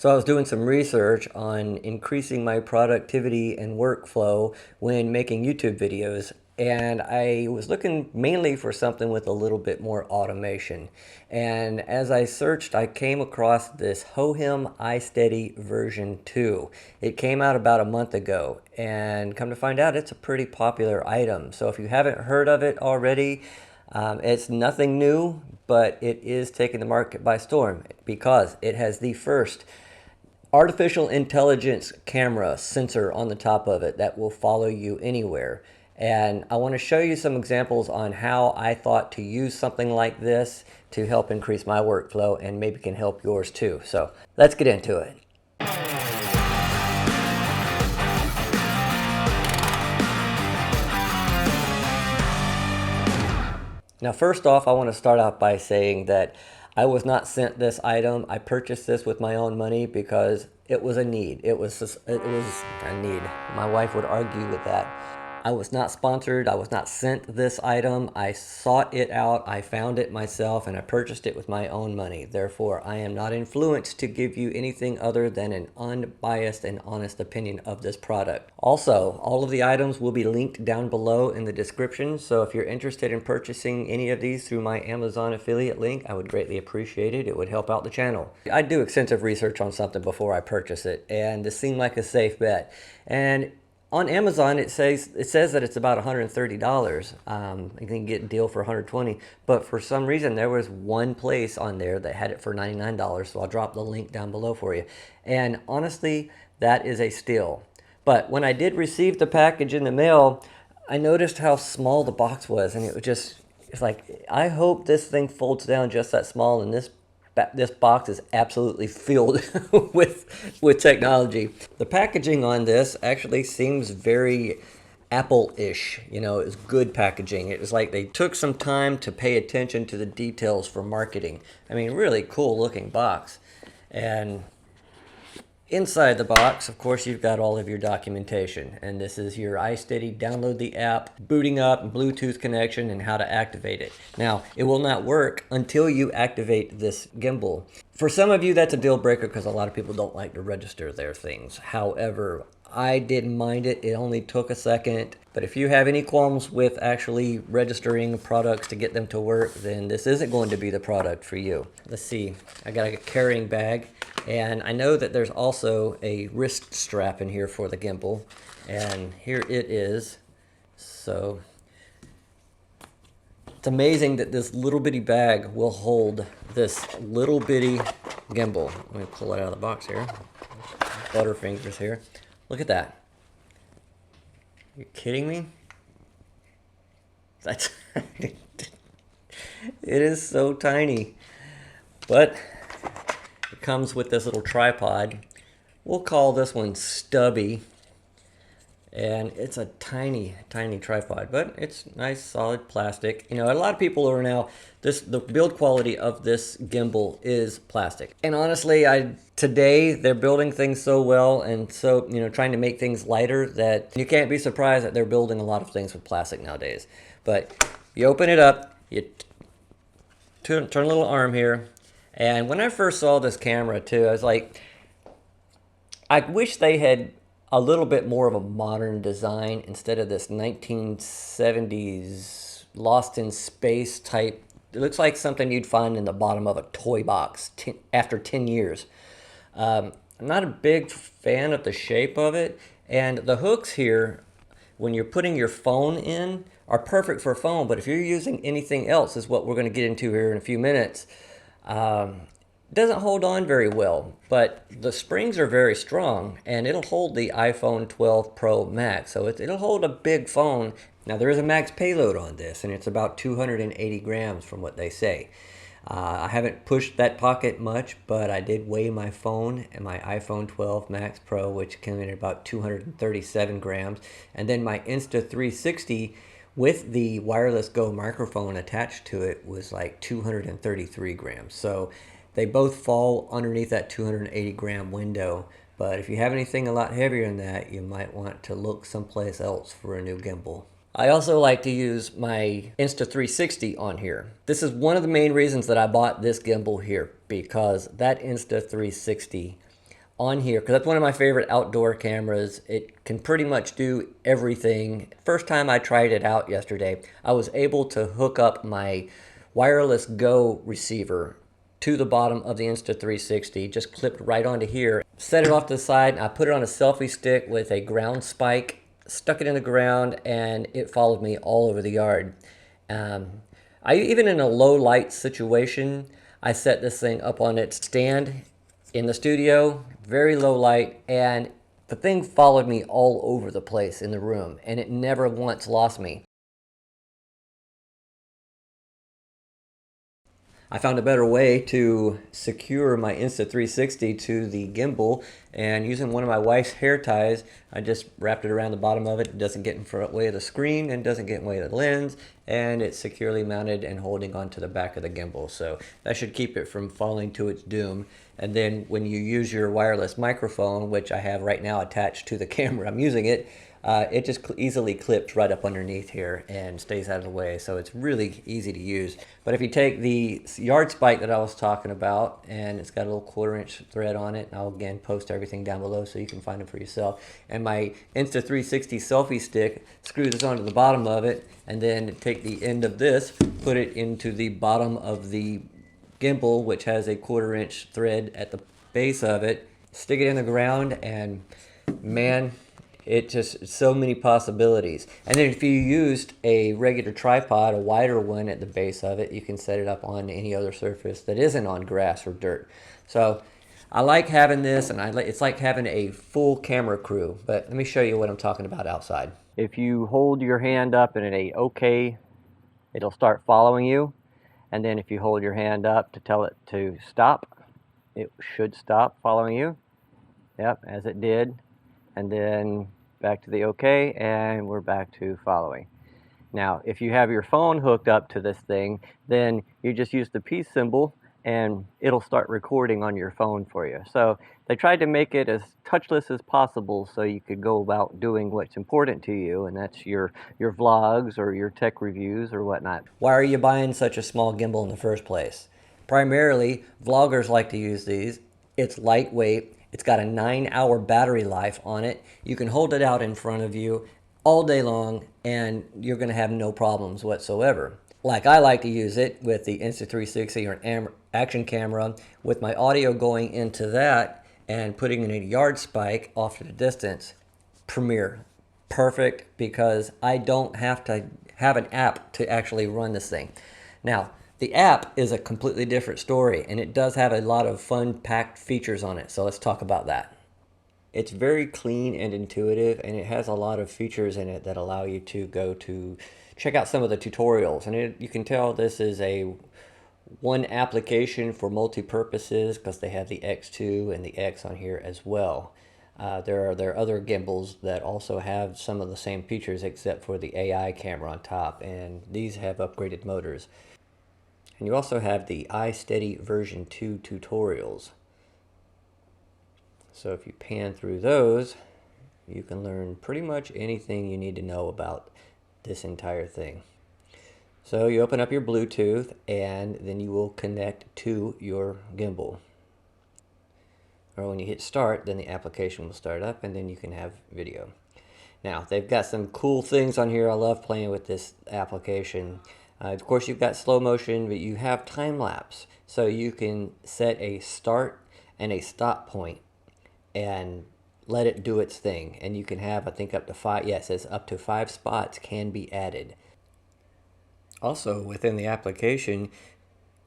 So I was doing some research on increasing my productivity and workflow when making YouTube videos, and I was looking mainly for something with a little bit more automation. And as I searched, I came across this Hohem iSteady version 2. It came out about a month ago, and come to find out, it's a pretty popular item. So if you haven't heard of it already, it's nothing new, but it is taking the market by storm because it has the first artificial intelligence camera sensor on the top of it that will follow you anywhere. And I want to show you some examples on how I thought to use something like this to help increase my workflow and maybe can help yours too. So let's get into it. Now, first off, I want to start out by saying that I was not sent this item. I purchased this with my own money because it was a need. It was a need. My wife would argue with that. I was not sponsored. I was not sent this item. I sought it out. I found it myself and I purchased it with my own money. Therefore, I am not influenced to give you anything other than an unbiased and honest opinion of this product. Also, all of the items will be linked down below in the description. So if you're interested in purchasing any of these through my Amazon affiliate link, I would greatly appreciate it. It would help out the channel. I do extensive research on something before I purchase it, and this seemed like a safe bet. And on Amazon, it says that it's about $130. You can get a deal for $120, but for some reason there was one place on there that had it for $99. So I'll drop the link down below for you. And honestly, that is a steal. But when I did receive the package in the mail, I noticed how small the box was, and it's like, I hope this thing folds down just that small, and this box is absolutely filled with technology. The packaging on this actually seems very Apple-ish. You know, it's good packaging. It was like they took some time to pay attention to the details for marketing. I mean, really cool looking box. And inside the box, of course, you've got all of your documentation. And this is your iSteady, download the app, booting up, Bluetooth connection, and how to activate it. Now, it will not work until you activate this gimbal. For some of you, that's a deal breaker because a lot of people don't like to register their things. However, I didn't mind it. It only took a second. But if you have any qualms with actually registering products to get them to work, then this isn't going to be the product for you. Let's see. I got a carrying bag. And I know that there's also a wrist strap in here for the gimbal. And here it is. So it's amazing that this little bitty bag will hold this little bitty gimbal. Let me pull it out of the box here. Butterfingers here. Look at that. You're kidding me? That's it is so tiny. But it comes with this little tripod. We'll call this one Stubby. And it's a tiny, tiny tripod, but it's nice, solid plastic. You know, a lot of people are now, the build quality of this gimbal is plastic. And honestly, today they're building things so well and so, you know, trying to make things lighter that you can't be surprised that they're building a lot of things with plastic nowadays. But you open it up, you turn a little arm here. And when I first saw this camera too, I was like, I wish they had a little bit more of a modern design instead of this 1970s Lost in Space type. It looks like something you'd find in the bottom of a toy box after 10 years. I'm not a big fan of the shape of it, and the hooks here, when you're putting your phone in, are perfect for a phone, but if you're using anything else, is what we're going to get into here in a few minutes, doesn't hold on very well, but the springs are very strong and it'll hold the iPhone 12 Pro Max. So it'll hold a big phone. Now there is a max payload on this and it's about 280 grams from what they say. I haven't pushed that pocket much, but I did weigh my phone and my iPhone 12 Max Pro, which came in at about 237 grams. And then my Insta 360 with the wireless Go microphone attached to it was like 233 grams. So they both fall underneath that 280 gram window, but if you have anything a lot heavier than that, you might want to look someplace else for a new gimbal. I also like to use my Insta 360 on here. This is one of the main reasons that I bought this gimbal here, because that Insta 360 on here, because that's one of my favorite outdoor cameras. It can pretty much do everything. First time I tried it out yesterday, I was able to hook up my wireless Go receiver to the bottom of the Insta360, just clipped right onto here, set it off to the side, and I put it on a selfie stick with a ground spike, stuck it in the ground, and it followed me all over the yard. Even in a low light situation, I set this thing up on its stand in the studio, very low light, and the thing followed me all over the place in the room, and it never once lost me. I found a better way to secure my Insta360 to the gimbal, and using one of my wife's hair ties, I just wrapped it around the bottom of it. It doesn't get in the way of the screen and doesn't get in the way of the lens, and it's securely mounted and holding onto the back of the gimbal. So that should keep it from falling to its doom. And then when you use your wireless microphone, which I have right now attached to the camera I'm using it just easily clips right up underneath here and stays out of the way, so it's really easy to use. But if you take the yard spike that I was talking about, and it's got a little 1/4" thread on it, and I'll again post everything down below so you can find it for yourself, and my Insta360 selfie stick, screw this onto the bottom of it, and then take the end of this, put it into the bottom of the gimbal, which has a 1/4" thread at the base of it, stick it in the ground, and man, it just, so many possibilities. And then if you used a regular tripod, a wider one at the base of it, you can set it up on any other surface that isn't on grass or dirt. So I like having this, and it's like having a full camera crew. But let me show you what I'm talking about outside. If you hold your hand up in a OK, it'll start following you. And then if you hold your hand up to tell it to stop, it should stop following you. Yep, as it did. And then back to the OK, and we're back to following. Now, if you have your phone hooked up to this thing, then you just use the peace symbol, and it'll start recording on your phone for you. So they tried to make it as touchless as possible so you could go about doing what's important to you, and that's your vlogs or your tech reviews or whatnot. Why are you buying such a small gimbal in the first place? Primarily, vloggers like to use these. It's lightweight. It's got a 9-hour battery life on it. You can hold it out in front of you all day long, and you're going to have no problems whatsoever. Like I like to use it with the Insta360 or an action camera, with my audio going into that and putting in a yard spike off to the distance. Premiere. Perfect, because I don't have to have an app to actually run this thing. Now, the app is a completely different story, and it does have a lot of fun packed features on it, so let's talk about that. It's very clean and intuitive, and it has a lot of features in it that allow you to go to check out some of the tutorials. And you can tell this is one application for multi-purposes, because they have the X2 and the X on here as well. There are other gimbals that also have some of the same features except for the AI camera on top, and these have upgraded motors. And you also have the iSteady version 2 tutorials. So if you pan through those, you can learn pretty much anything you need to know about this entire thing. So you open up your Bluetooth, and then you will connect to your gimbal. Or when you hit start, then the application will start up, and then you can have video. Now, they've got some cool things on here. I love playing with this application. Of course, you've got slow motion, but you have time lapse. So you can set a start and a stop point and let it do its thing. And you can have, I think, up to 5, yeah, it says up to 5 spots can be added. Also, within the application,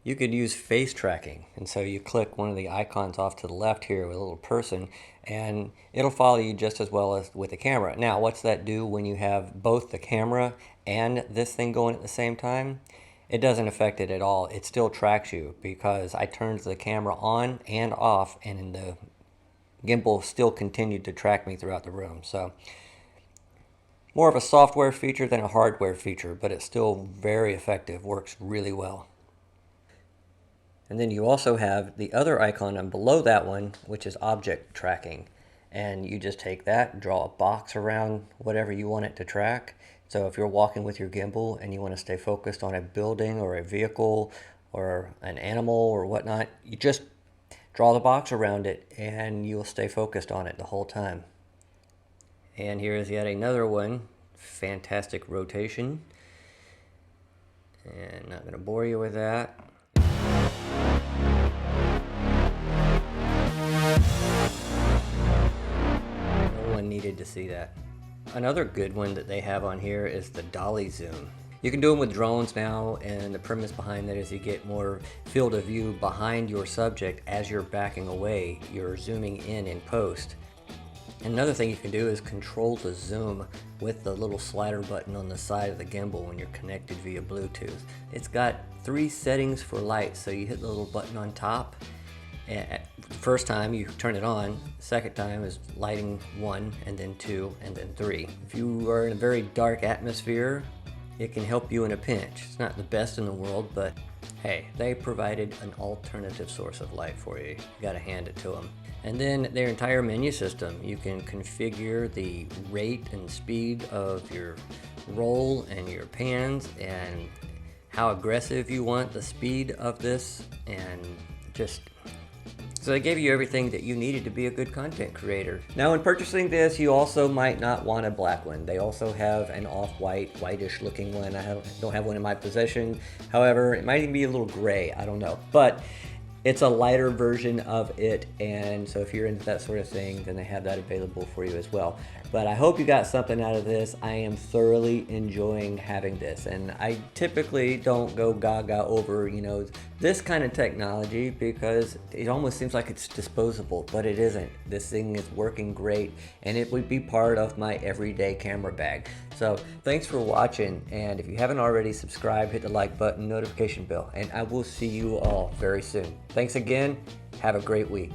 you could use face tracking. And so you click one of the icons off to the left here with a little person, and it'll follow you just as well as with the camera. Now, what's that do when you have both the camera and this thing going at the same time? It doesn't affect it at all. It still tracks you, because I turned the camera on and off, and the gimbal still continued to track me throughout the room. So more of a software feature than a hardware feature, but it's still very effective, works really well. And then you also have the other icon and below that one, which is object tracking. And you just take that, draw a box around whatever you want it to track. So if you're walking with your gimbal and you want to stay focused on a building or a vehicle or an animal or whatnot, you just draw the box around it, and you'll stay focused on it the whole time. And here is yet another one. Fantastic rotation. And not going to bore you with that. No one needed to see that. Another good one that they have on here is the Dolly Zoom. You can do them with drones now, and the premise behind that is you get more field of view behind your subject as you're backing away. You're zooming in post. Another thing you can do is control the zoom with the little slider button on the side of the gimbal when you're connected via Bluetooth. It's got 3 settings for light, so you hit the little button on top. And first time you turn it on, second time is lighting 1, and then 2, and then 3. If you are in a very dark atmosphere, it can help you in a pinch. It's not the best in the world, but hey, they provided an alternative source of light for you. You gotta hand it to them. And then their entire menu system, you can configure the rate and speed of your roll and your pans, and how aggressive you want the speed of this, and just so they gave you everything that you needed to be a good content creator. Now, in purchasing this, you also might not want a black one. They also have an off-white, whitish looking one. I don't have one in my possession. However, it might even be a little gray, I don't know. But it's a lighter version of it, and so if you're into that sort of thing, then they have that available for you as well. But I hope you got something out of this. I am thoroughly enjoying having this, and I typically don't go gaga over, this kind of technology, because it almost seems like it's disposable, but it isn't. This thing is working great, and it would be part of my everyday camera bag. So thanks for watching, and if you haven't already, subscribe, hit the like button, notification bell, and I will see you all very soon. Thanks again. Have a great week.